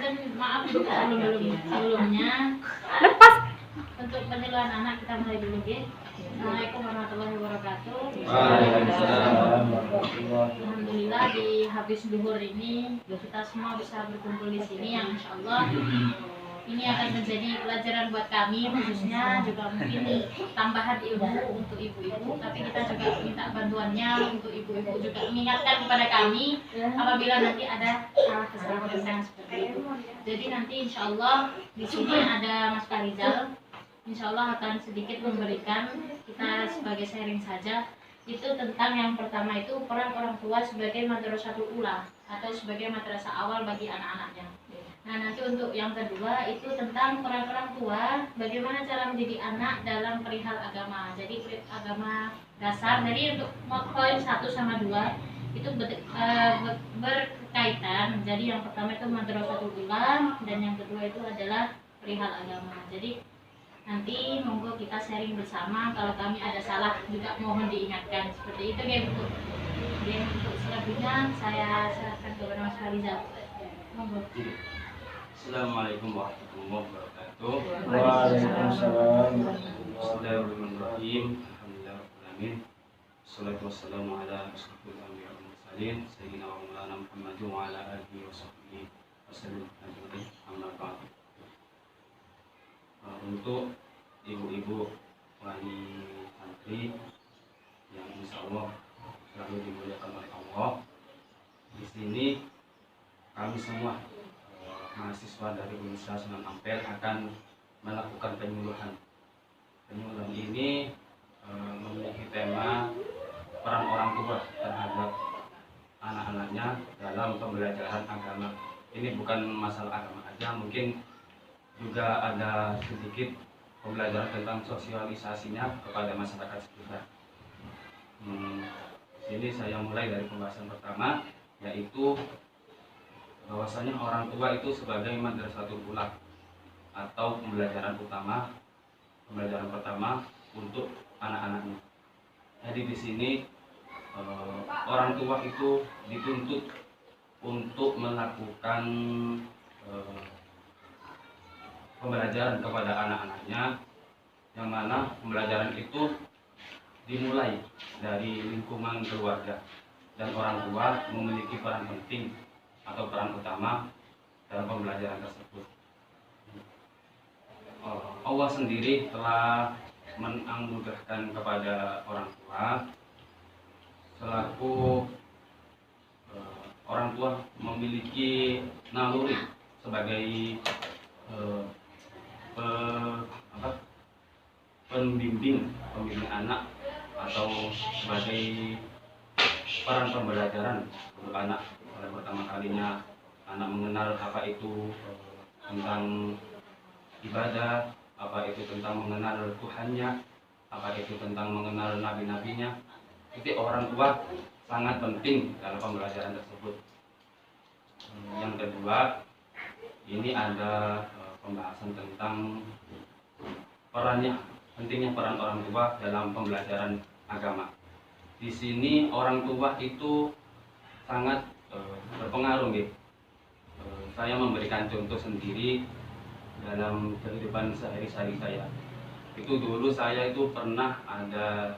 dan maaf juga sebelumnya. Lepas. Untuk penyuluhan anak kita mulai dulu, ya. Assalamualaikum warahmatullahi wabarakatuh. Alhamdulillah di habis duhur ini kita semua bisa berkumpul di sini yang insya Allah ini akan menjadi pelajaran buat kami, khususnya juga mungkin tambahan ilmu untuk ibu-ibu, tapi kita juga minta bantuannya untuk ibu-ibu juga mengingatkan kepada kami apabila nanti ada salah kesalahan seperti itu. Jadi nanti insya Allah di sini ada Mas Farizal, insya Allah akan sedikit memberikan kita sebagai sharing saja. Itu tentang yang pertama itu peran orang tua sebagai madrasatul ula atau sebagai madrasah awal bagi anak-anaknya. Nah nanti untuk yang kedua itu tentang peran orang tua, bagaimana cara mendidik anak dalam perihal agama. Jadi agama dasar. Jadi untuk poin 1 sama 2 itu berkaitan. Jadi yang pertama itu madrasatul ula dan yang kedua itu adalah perihal agama. Jadi nanti monggo kita sharing bersama, kalau kami ada salah juga mohon diingatkan. Seperti itu ya Bu. Dan untuk selanjutnya saya serahkan kepada Mas Farizal. Monggo. Assalamualaikum warahmatullahi wabarakatuh. Waalaikumsalam. Bismillahirrahmanirrahim. Alhamdulillahirrahmanirrahim. Assalatu wassalamu ala asyrafil anbiya wal mursalin sayyidina wa maulana Muhammad wa ala alihi wa sahbihi wasallam ajma'in. Amma ba'du. Untuk ibu-ibu wali santri yang insya Allah selalu dimuliakan oleh Allah, di sini kami semua mahasiswa dari Universitas Sunan Ampel akan melakukan penyuluhan. Penyuluhan ini memiliki tema peran orang tua terhadap anak-anaknya dalam pembelajaran agama. Ini bukan masalah agama aja, mungkin juga ada sedikit pembelajaran tentang sosialisasinya kepada masyarakat sekitar. Sini saya mulai dari pembahasan pertama, yaitu bahwasanya orang tua itu sebagai madrasatul ula atau pembelajaran pertama untuk anak-anaknya. Jadi di sini orang tua itu dituntut untuk melakukan pembelajaran kepada anak-anaknya, yang mana pembelajaran itu dimulai dari lingkungan keluarga, dan orang tua memiliki peran penting atau peran utama dalam pembelajaran tersebut. Allah sendiri telah menganugerahkan kepada orang tua selaku orang tua memiliki naluri sebagai pembimbing anak atau sebagai peran pembelajaran untuk anak. Pada pertama kalinya anak mengenal apa itu tentang ibadah, apa itu tentang mengenal Tuhannya, apa itu tentang mengenal nabi-nabinya. Itu orang tua sangat penting dalam pembelajaran tersebut. Yang kedua, ini ada pembahasan tentang pentingnya peran orang tua dalam pembelajaran agama. Di sini orang tua itu sangat berpengaruh, gitu. Saya memberikan contoh sendiri dalam kehidupan sehari-hari saya. Itu dulu saya itu pernah ada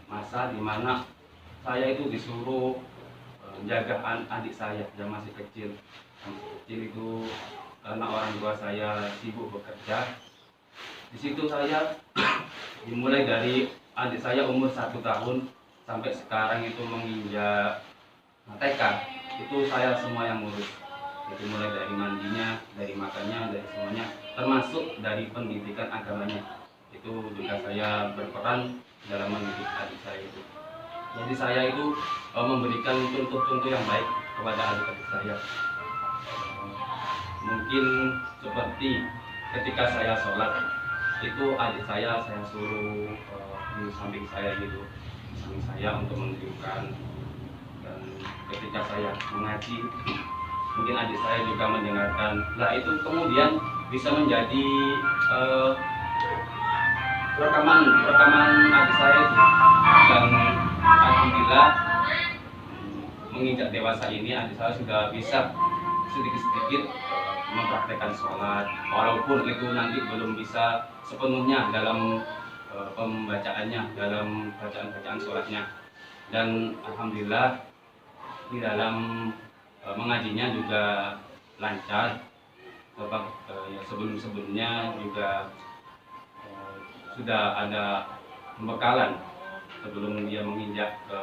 masa di mana saya itu disuruh menjaga adik saya yang masih kecil. Itu karena orang tua saya sibuk bekerja. Di situ saya dimulai dari adik saya umur 1 tahun sampai sekarang itu menginjak TK, itu saya semua yang ngurus. Jadi mulai dari mandinya, dari makannya, dari semuanya, termasuk dari pendidikan agamanya. Itu juga saya berperan dalam mendidik adik saya itu. Jadi saya itu memberikan contoh-contoh yang baik kepada adik-adik saya. Mungkin seperti ketika saya sholat, itu adik saya suruh di samping saya gitu, di samping saya untuk menunjukkan. Dan ketika saya mengaji, mungkin adik saya juga mendengarkan. Nah itu kemudian bisa menjadi rekaman adik saya itu. Dan alhamdulillah menginjak dewasa ini adik saya sudah bisa sedikit-sedikit mempraktekkan sholat, walaupun itu nanti belum bisa sepenuhnya dalam pembacaannya, dalam bacaan-bacaan sholatnya. Dan alhamdulillah di dalam mengajinya juga lancar. Sebab ya sebelum-sebelumnya juga sudah ada pembekalan sebelum dia menginjak ke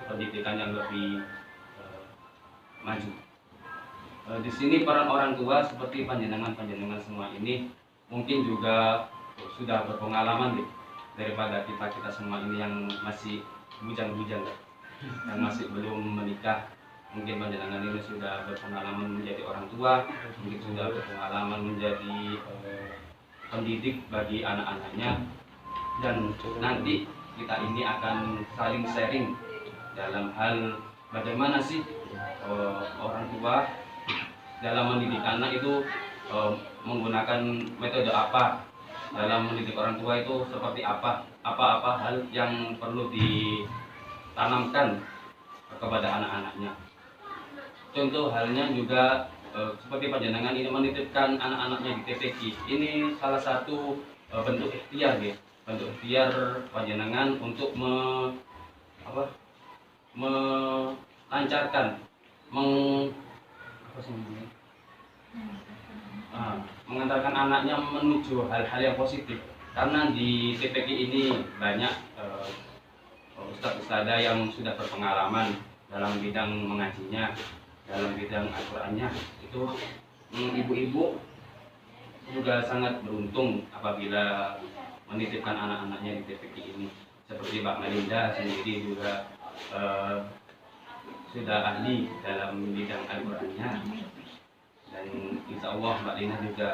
pendidikan yang lebih maju. Di sini peran orang tua seperti panjenengan semua ini mungkin juga sudah berpengalaman daripada kita semua ini yang masih bujang-bujang yang masih belum menikah. Mungkin panjenengan ini sudah berpengalaman menjadi orang tua, mungkin sudah berpengalaman menjadi pendidik bagi anak-anaknya, dan nanti kita ini akan saling sharing dalam hal bagaimana sih orang tua dalam mendidik anak itu menggunakan metode apa, dalam mendidik orang tua itu seperti apa hal yang perlu ditanamkan kepada anak-anaknya. Contoh halnya juga seperti panjenengan ini menitipkan anak-anaknya di TPQ. Ini salah satu bentuk ikhtiar ya. Bentuk ikhtiar panjenengan untuk melancarkan mengantarkan anaknya menuju hal-hal yang positif. Karena di TPQ ini banyak ustadz-ustadzah yang sudah berpengalaman dalam bidang mengajinya, dalam bidang Al-Qur'annya. Itu ibu-ibu juga sangat beruntung apabila menitipkan anak-anaknya di TPQ ini. Seperti Mbak Melinda sendiri juga sudah ahli dalam bidang Al-Qur'annya, dan insya Allah Mbak Lina juga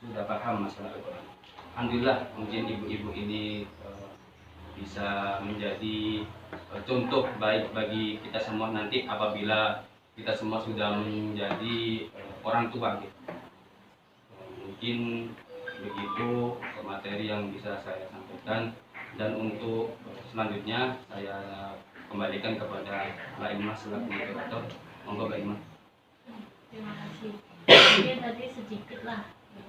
sudah paham masalah Al-Qur'an. Alhamdulillah, mungkin ibu-ibu ini bisa menjadi contoh baik bagi kita semua nanti apabila kita semua sudah menjadi orang tua gitu. Mungkin begitu materi yang bisa saya sampaikan, dan untuk selanjutnya saya kembalikan kepada Mbak Imah selaku moderator. Monggo Mbak Imah. Terima kasih. Mungkin tadi sedikit lah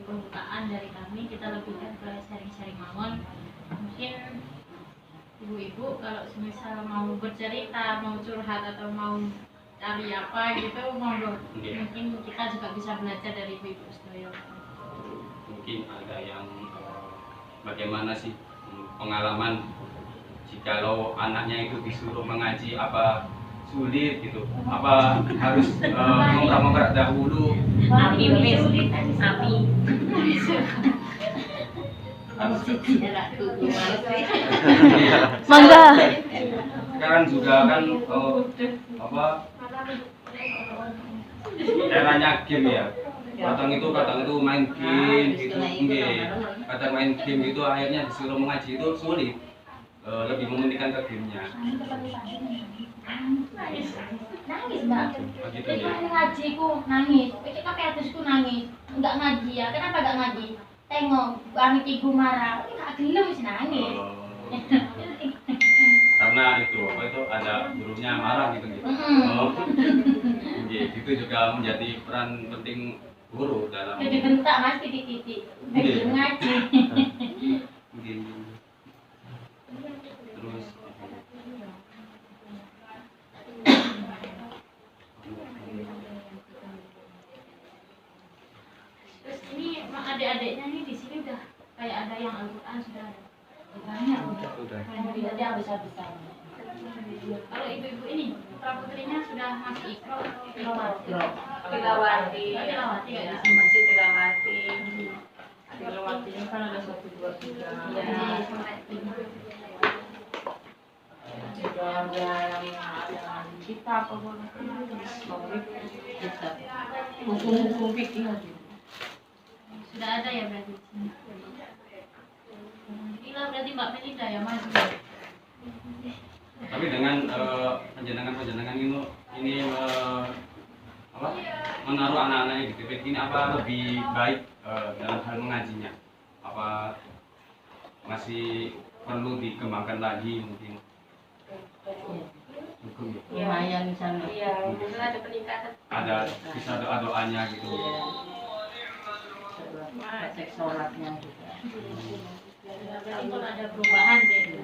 pembukaan dari kami, kita lebihkan ke sharing-sharing mawon. Mungkin ibu-ibu kalau misal mau bercerita, mau curhat atau mau cari apa gitu, monggo. Mungkin kita juga bisa belajar dari ibu-ibu sedaya. Mungkin ada yang bagaimana sih pengalaman jikalau anaknya itu disuruh mengaji, apa sulit gitu, apa harus mengkrak dahulu. Api wis, api. Mangga. Sekarang juga kan eranya game ya. Kadang itu main game gitu, kadang main game itu akhirnya disuruh mengaji itu sulit. Lebih mementingkan ke gamenya. Nangis mbak, Begitu jadi ya. ngaji ku nangis, itu kakek atusku nangis, enggak ngaji ya, kenapa enggak ngaji? Tengok, anak ibu marah, ini gak gelem sih nangis. Karena itu ada gurunya marah gitu. Itu juga menjadi peran penting guru dalam. Jadi bentak mas titik-titik, belum ngaji. Terus Terus ini adik-adiknya ini di sini udah kayak ada yang Al-Quran sudah ada. Banyak udah. Ada yang besar-besar. Kalau ibu-ibu ini putra putrinya sudah masuk ikro, tilawati. Tilawati Kayak di sini. masih tilawati. Tilawatinya kan ada 1, 2, 3. Iya. Juga ada yang kita apa boleh kita hukum fikih Sudah ada ya berarti di sini. Inilah berarti Mbak Melinda ya maju. tapi dengan panjenengan ini menaruh anak-anaknya di TPQ ini, apa lebih baik dalam hal mengajinya? Apa masih perlu dikembangkan lagi mungkin? hukum. lumayan di sana. Iya, mungkin ada peningkatan. Ada bisa doa-doanya gitu. Iya. Cek sholatnya juga. Berarti kalau ada perubahan gitu.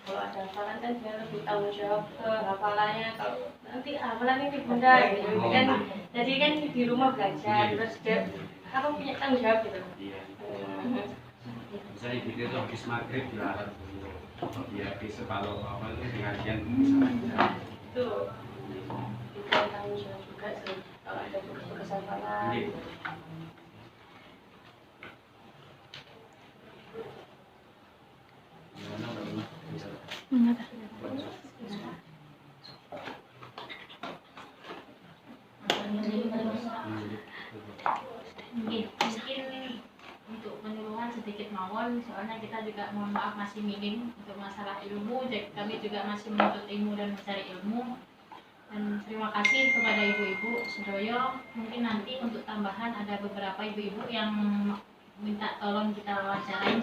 Kalau ada hafalan kan dia lebih tanggung jawab ke hafalannya. Kalau nanti hafalan ini bunda gitu kan, jadi kan di rumah belajar terus dia apa punya tanggung jawab gitu. Iya. Misalnya gitu tuh habis maghrib ya, ya besok kalau apa itu pengajian bisa baca. Itu bukan tanggung jawab juga sih kalau ada tugas hafalan. Iya. Mungkin untuk penyuluhan sedikit mawon, soalnya kita juga mohon maaf masih minim untuk masalah ilmu, jadi kami juga masih menuntut ilmu dan mencari ilmu. Dan terima kasih kepada ibu-ibu sedoyo. Mungkin nanti untuk tambahan ada beberapa ibu-ibu yang minta tolong kita wawancarain,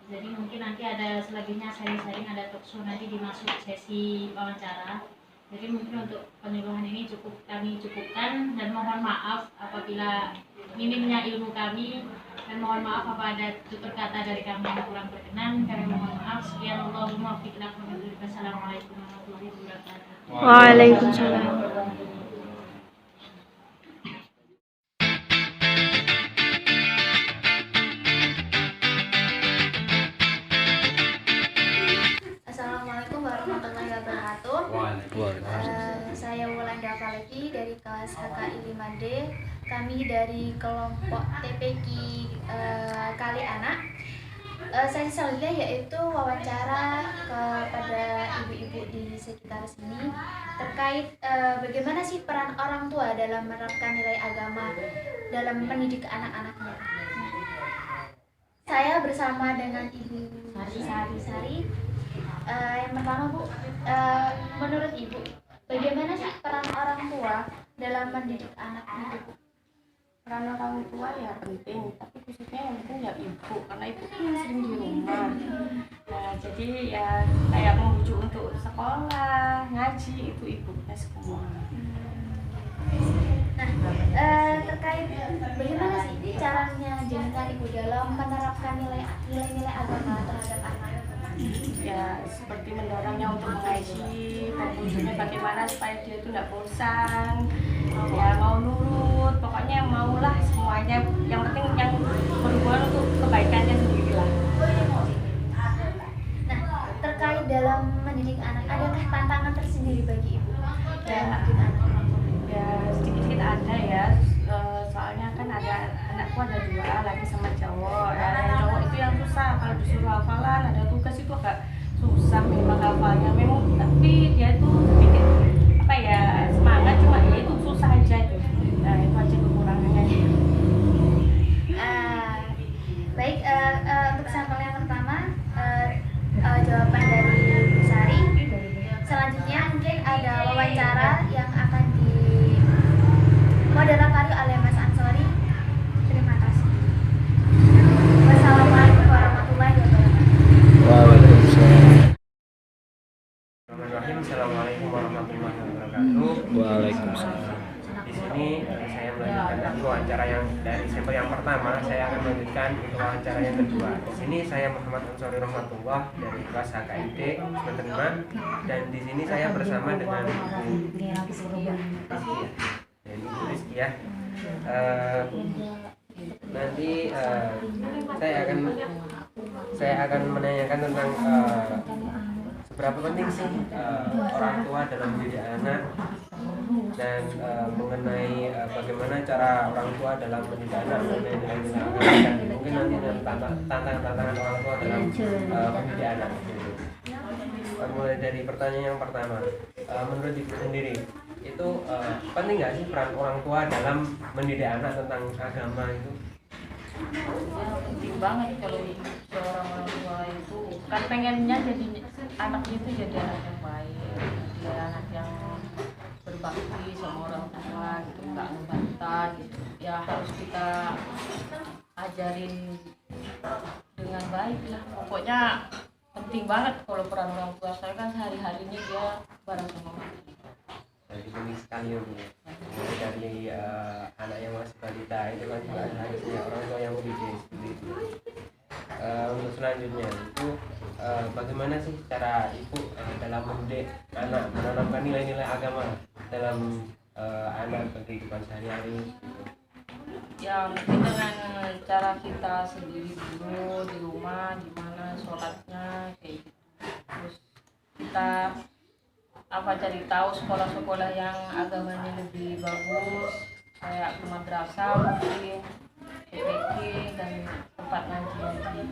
jadi mungkin nanti ada selebihnya sharing-sharing, ada talkshow nanti dimasuk sesi wawancara. Jadi mungkin untuk penyuluhan ini kami cukupkan, dan mohon maaf apabila minimnya ilmu kami, dan mohon maaf apa ada tutur kata dari kami yang kurang berkenan, kami mohon maaf. Sekian, Allahumma fiq lakum wa bihamdika. Assalamualaikum warahmatullahi wabarakatuh. Waalaikumsalam. Assalamualaikum warahmatullahi wabarakatuh. Saya Wulanda Valeki dari kelas HKI 5D. Kami dari kelompok TPQ Kali Anak. Sesi selanjutnya yaitu wawancara kepada ibu-ibu di sekitar sini terkait bagaimana sih peran orang tua dalam menerapkan nilai agama dalam mendidik anak-anaknya. Saya bersama dengan Ibu Sari. Yang pertama Bu, menurut Ibu, bagaimana sih peran orang tua dalam mendidik anak itu? Peran orang tua ya penting, tapi khususnya yang penting ya ibu, karena ibu kan sering di rumah. Nah, jadi ya kayak membujuk untuk sekolah, ngaji, itu ibunya semua. Nah, terkait bagaimana sih caranya jenengan Ibu dalam menerapkan nilai-nilai agama terhadap anak? Ya seperti mendorongnya untuk mengaji, membujuknya bagaimana supaya dia itu tidak bosan, ya mau nurut, pokoknya maulah semuanya, yang penting yang berhubungan untuk kebaikannya sendiri lah. Nah, terkait dalam mendidik anak, adakah tantangan tersendiri bagi Ibu dalam mendidik anak? Ya sedikit-sedikit ada ya, soalnya kan ada anakku ada 2, laki sama cowok. Ya, yang cowok itu yang susah, kalau disuruh hafalan ada tugas itu agak susah memang hafalnya memang, tapi dia itu sedikit apa ya, semangat, cuma ya itu susah aja itu. Nah itu aja kekurangannya. Baik, untuk sampel yang pertama jawaban dari Bu Sari. Selanjutnya mungkin ada wawancara yang akan dimoderatori oleh Mas Ansori. Terima kasih. Wassalamualaikum warahmatullahi wabarakatuh. Waalaikumsalam. Bismillahirrahmanirrahim. Assalamualaikum warahmatullahi wabarakatuh. Waalaikumsalam. Di sini saya melanjutkan dari wawancara yang dari sampel yang pertama, saya akan melanjutkan untuk wawancara yang kedua. Di sini saya Muhammad Ansori Rahmatullah dari kelas HKID semester 5, dan di sini saya bersama dengan Ibu Rizky ya. Nanti saya akan menanyakan tentang seberapa penting sih orang tua dalam mendidik anak, dan mengenai bagaimana cara orang tua dalam mendidik anak mengenai nilai-nilai agama, dan mungkin nanti tantangan orang tua dalam mendidik anak. Mulai dari pertanyaan yang pertama, menurut Ibu sendiri itu penting nggak sih peran orang tua dalam mendidik anak tentang agama itu? Ya, penting banget kalau seorang orang tua itu kan pengennya jadi anaknya itu jadi anak yang baik, dia anak yang berbakti sama orang tua gitu, nggak ngebantah gitu. Ya harus kita ajarin dengan baik lah, pokoknya penting penting banget kalau peran orang tua. Saya kan sehari-harinya dia bareng sama mama. Jadi penting sekali ya Bu. Mulai dari anak yang masih balita itu kan juga harusnya orang tua yang mendidik seperti itu. Untuk selanjutnya itu bagaimana sih cara ibu dalam mendidik anak, menanamkan nilai-nilai agama dalam anak kehidupan sehari-hari gitu. Ya mungkin dengan cara kita sendiri dulu di rumah, gimana sholatnya kayak gitu. Terus kita cari tahu sekolah-sekolah yang agamanya lebih bagus, kayak ke madrasah mungkin, TPK dan tempat ngaji.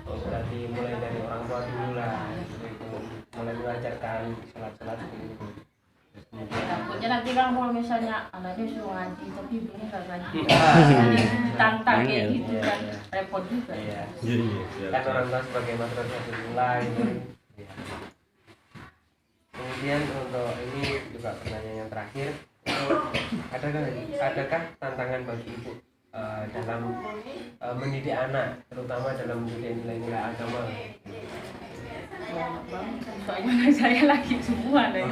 Berarti mulai dari orang tua dulu lah, itu mulai mengajarkan sholat-sholat gitu. Takutnya nanti kan kalau misalnya anaknya suruh ngaji tapi ibunya nggak ngaji, tantang kayak gitu kan repot juga. Iya. Kan orang tua sebagai madrasah semula gitu. Iya. Kemudian untuk ini juga pertanyaan yang terakhir, adakah tantangan bagi ibu dalam mendidik anak, terutama dalam mendidik nilai-nilai agama? Banyak banget, soalnya anak saya lagi semua deh.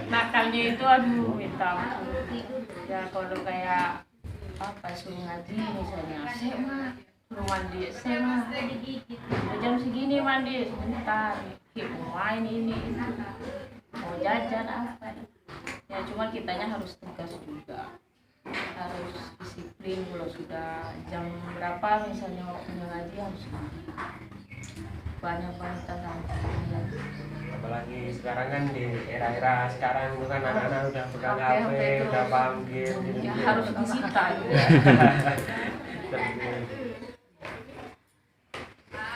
Nakalnya itu aduh minta ampun. Ya kalau kayak suruh ngaji misalnya, mah suruh mandi, mah udah jam segini mandi sebentar, mau main ini itu, mau jajan apa. Ya cuma kitanya harus tegas juga, harus disiplin. Kalau sudah jam berapa misalnya waktunya ngaji harus ngaji. Banyak tantangan. Apalagi sekarang kan di era-era sekarang itu kan anak-anak udah pegang HP, udah paham game gitu. Ya harus disita gitu.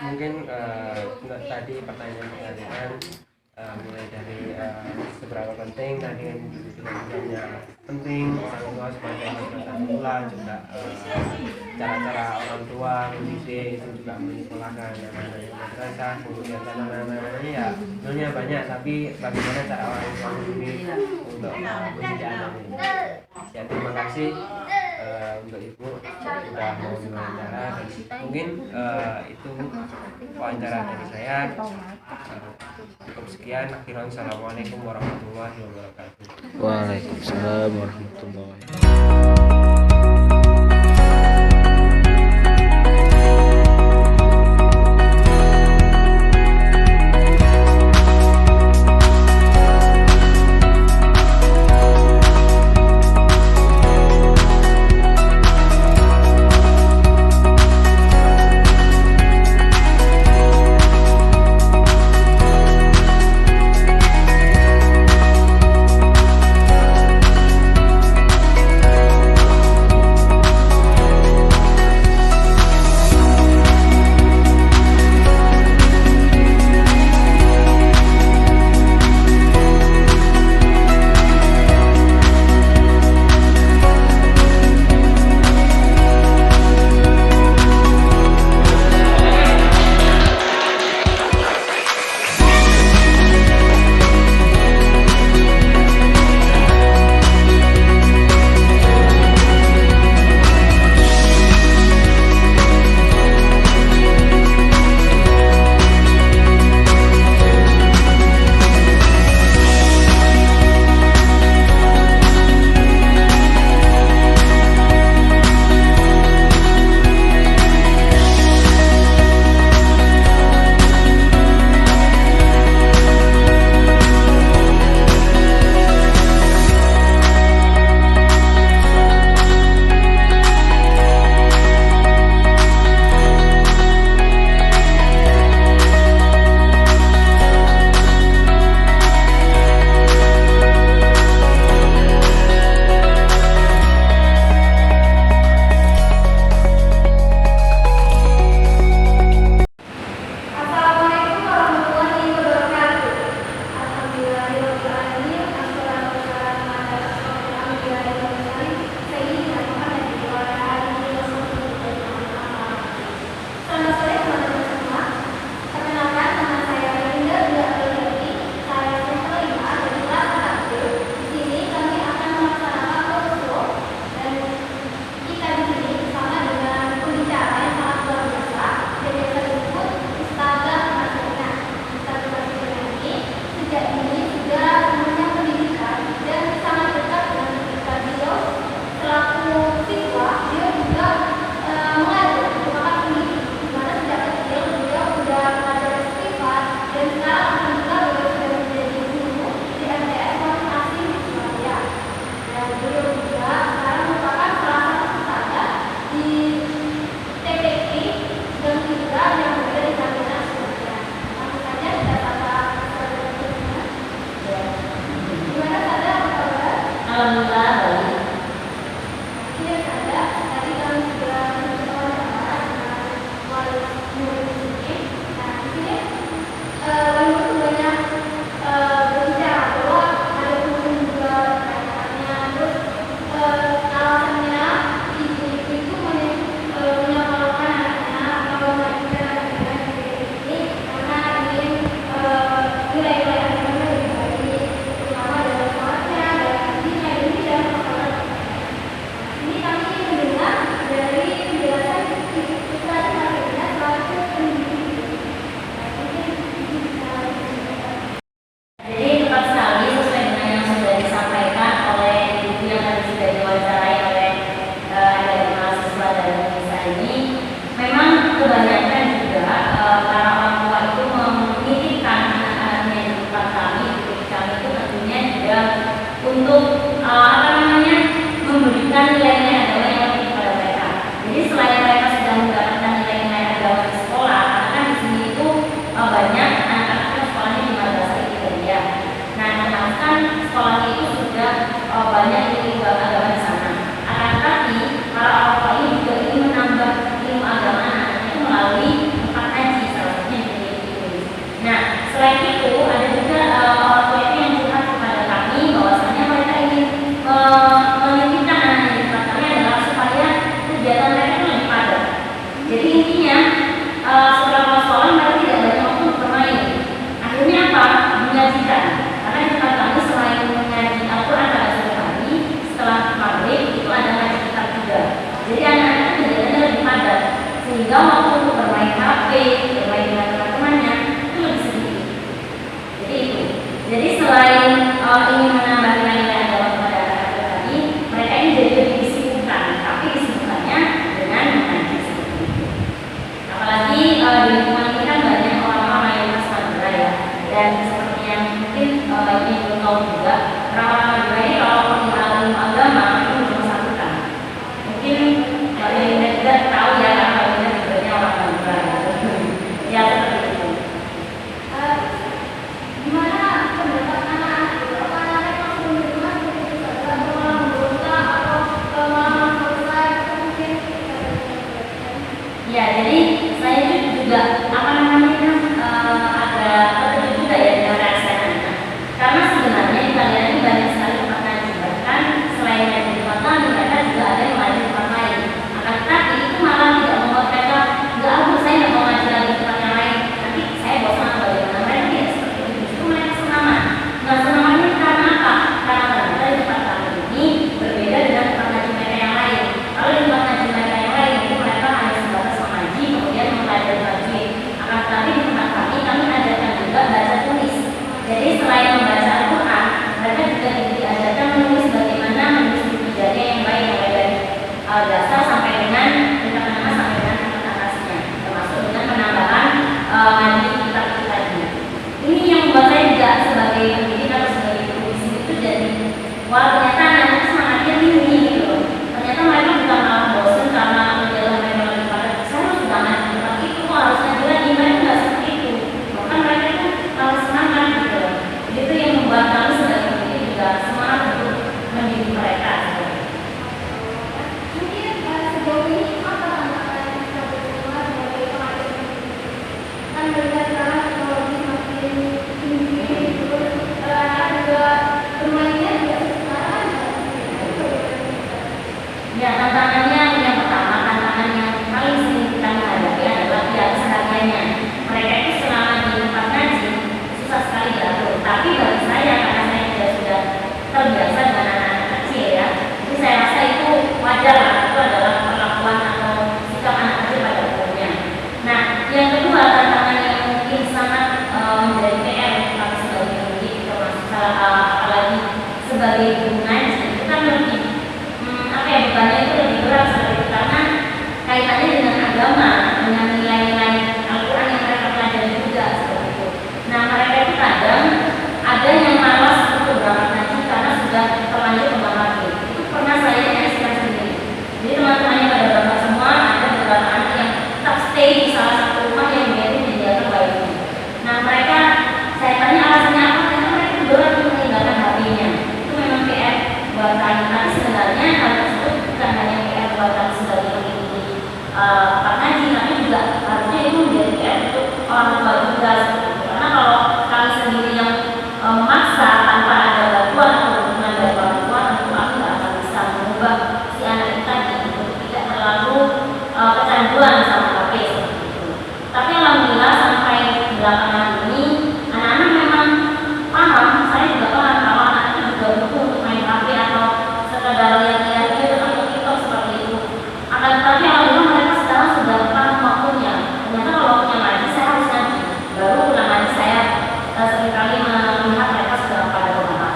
Mungkin tadi pertanyaan mulai dari seberapa penting tadi kan sebenarnya penting orang tua sebagai madrasah pula, juga cara-cara orang tua mendidik itu juga menyekolahkan anak-anak yang madrasah, kemudian anak-anaknya ya sebenarnya banyak, tapi bagaimana cara orang tua mendidik untuk mendidik anak ini. Ya terima kasih untuk ibu sudah mau diwawancara, dan mungkin itu wawancara dari saya. Cukup sekian. Assalamualaikum warahmatullahi wabarakatuh. Waalaikumsalam warahmatullahi wabarakatuh. diwawancarai oleh adik mahasiswa dari Indonesia ini, memang kebanyakan juga para orang tua itu menitipkan anak-anaknya di tempat kami itu tentunya juga untuk memberikan nilai-nilai agama yang lebih kepada mereka. Jadi selain mereka sudah mendapatkan nilai-nilai agama di sekolah, karena di sini itu banyak anak-anak yang sekolahnya di madrasah ibtidaiyah. Nah, ternyata sekolahnya itu sudah banyak ilmu agama di sana. Akan tetapi para orang tua ini juga ingin menambah ilmu agama anak-anaknya itu melalui tempat ngaji, salah satunya di Indonesia. Nah, selain itu ada juga orang tua itu yang curhat kepada kami bahwasanya mereka ingin menitipkan anak-anak di tempat kami adalah supaya kegiatan mereka itu lebih padat. Jadi intinya setelah pulang sekolah mereka tidak banyak waktu untuk bermain. Akhirnya apa? Mengajikan. Karena di tempat kami selain mengaji Al-Quran pada sore hari, setelah maghrib itu ada ngaji kitab juga. Jadi anak-anak kegiatannya lebih padat, sehingga waktu untuk bermain HP, bermain dengan teman-temannya itu lebih sedikit. Jadi itu. Jadi selain ingin menambah nilai-nilai agama kepada anak-anak tadi, mereka ini jadi lebih disibukkan, tapi disibukkannya dengan mengaji seperti itu. Apalagi di lingkungan ini kan banyak orang-orang mayoritas Madura ya, dan seperti yang mungkin ini belum tahu juga, orang-orang Madura ini kalau mengenal ilmu agama itu mempersatukan. Mungkin Mbak Linda juga tahu ya, karena Mbak Linda sebenarnya orang Madura ya seperti itu. Gimana pendapat anak-anak itu? Apakah anak langsung menerima seperti itu saja, atau malah memberontak, atau malah selesai, atau mungkin Ya, jadi saya juga ada terkejut juga ya dengan reaksi anak-anak. Karena sebenarnya di kalian ini banyak sekali tempat ngaji, bahkan selain ngaji di tempat kami, mereka juga ada yang ngaji di tempat lain. Akan tetapi itu malah tidak membuat mereka enggak, saya nggak mau ngaji lagi di tempat yang lain. Nanti saya bosan atau bagaimana? Mereka tidak seperti itu. Justru mereka semangat. Nah, semangatnya karena apa? Karena ternyata di tempat kami ini berbeda dengan tempat ngaji mereka yang lain. Kalau di tempat ngaji mereka yang lain itu mereka hanya sebatas mengaji, kemudian mempelajari tajwid. Akan tetapi di tempat kami ajarkan juga baca tulis. Jadi selain membaca Al-Quran, mereka juga diajarkan menulis bagaimana menulis buku jari yang baik, mulai dari dasar sampai dengan tingkat menengah sampai dengan tingkat atasnya, termasuk dengan penambahan ngaji kitab-kitabnya. Ini yang membuat saya juga sebagai pendidik atau sebagai guru di sini itu jadi wah, ternyata anak-anak semangatnya tinggi gitu loh. Ternyata mereka bukan malah bosan karena menjalankan mereka lebih padat. Saya harus sudah ngaji tempat itu, kok harus ngaji lagi, mereka nggak seperti itu. Bahkan mereka itu malah semangat gitu loh. Itu yang membuat kami sebagai pendidik juga semangat untuk mendidik mereka. mungkin sejauh ini apa tantangan yang bisa berkembang sebagai pengajar pendidik? Kan melihat sekarang teknologi semakin tinggi, terus anak juga bermainnya juga sekarang. Ya, tantangannya yang pertama, tantangan yang paling sering kita hadapi adalah kesehariannya. Mereka itu selama di tempat ngaji susah sekali diatur. Tapi bagi saya, karena saya sudah terbiasa dengan anak-anak kecil ya, jadi saya rasa itu wajar lah. Itu adalah perlakuan atau sikap anak kecil pada umumnya. Nah, yang kedua, tantangan yang mungkin sangat menjadi PR untuk kami sebagai pendidik, termasuk apalagi sebagai guru ngaji, itu kan lebih bebannya itu lebih berat seperti itu, karena kaitannya dengan agama, dengan nilai-nilai Al-Quran yang mereka pelajari juga seperti itu. Nah, mereka itu kadang ada yang malas untuk berangkat ngaji karena sudah terlanjur memahami. Itu pernah saya nyaksikan sendiri. Jadi teman-temannya pada berangkat semua, ada beberapa anak yang tetap stay di salah satu rumah yang dia itu menyediakan wifi. Nah, mereka, saya tanya alasannya apa, karena mereka itu berat untuk meninggalkan HP-nya. Itu memang PR buat kami, tapi sebenarnya hal tersebut bukan hanya PR buat kami sebagai pendidik tempat ngaji, tapi juga harusnya itu menjadi PR untuk orang tua juga seperti itu. Karena kalau kami sendiri yang memaksa tanpa ada bantuan atau dukungan dari orang tua, tentu aku tidak akan bisa mengubah si anak itu tadi untuk tidak terlalu kecanduan sama HP seperti itu. Tapi alhamdulillah sampai belakangan ini anak-anak memang paham, saya juga paham kalau anak itu juga butuh untuk main HP atau sekedar lihat-lihat video atau TikTok seperti itu. Akan tetapi alhamdulillah mereka sekarang sudah paham waktunya. Ternyata kalau waktunya ngaji saya harus ngaji. Baru pulang ngaji saya seringkali melihat mereka sudah pada memahami.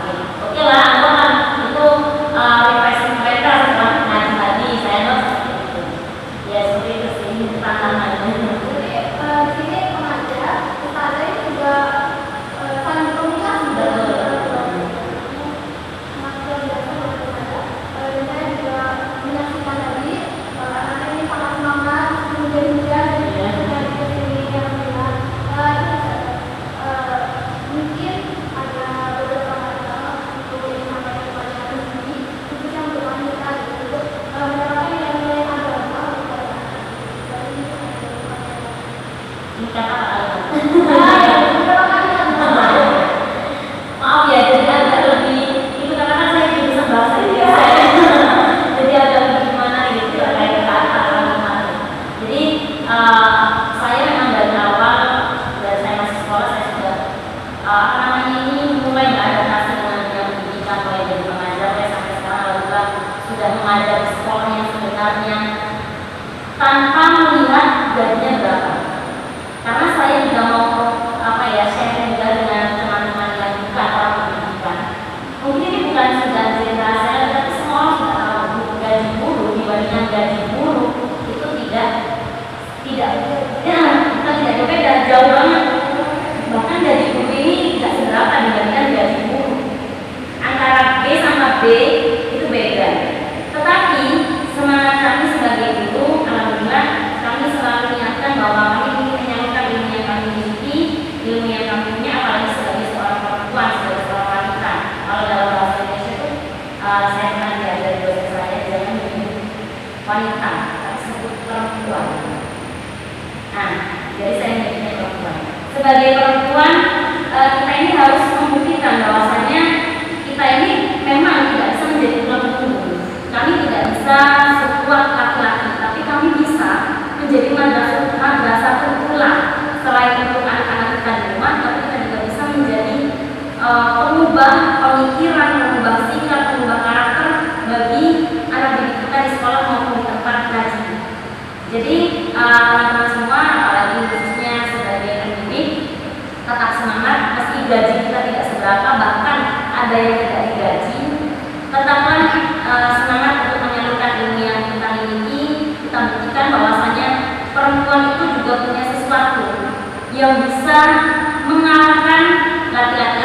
mengajar di sekolah yang sebenarnya tanpa melihat gajinya berapa. Karena saya juga mau share juga dengan teman-teman yang bukan orang pendidikan. Mungkin ini bukan sudah cerita saya, tapi semua orang sudah tahu gaji guru dibandingkan gaji guru itu tidak berbeda, jauh banget. Bahkan gaji guru ini tidak seberapa dibandingkan gaji guru. Antara B sama B itu beda. Tetapi semangat kami sebagai guru, alhamdulillah kami selalu ingatkan bahwa kami ingin menyalurkan ilmu yang kami miliki, ilmu yang kami punya, apalagi sebagai seorang perempuan, sebagai seorang wanita. Kalau dalam bahasa Indonesia itu saya pernah diajari dosen saya, jangan menyebut wanita, tapi sebut perempuan. Nah, jadi saya menyebutnya perempuan. Sebagai perempuan, kita ini harus membuktikan bahwasanya kita ini memang tidak bisa menjadi tulang punggung. Kami tidak bisa sekuat laki-laki, tapi kami bisa menjadi madrasah tulang. Selain untuk anak-anak kita di rumah, tapi kita juga bisa menjadi pengubah pemikiran, pengubah sikap, pengubah karakter bagi anak didik kita di sekolah maupun di tempat ngaji. Jadi teman-teman semua, apalagi khususnya sebagai pendidik, tetap semangat meski gaji kita tidak seberapa, bahkan ada yang tidak digaji. Tetaplah semangat untuk menyalurkan ilmu yang kita miliki. Kita buktikan bahwasanya perempuan itu juga punya sesuatu yang bisa mengalahkan laki-laki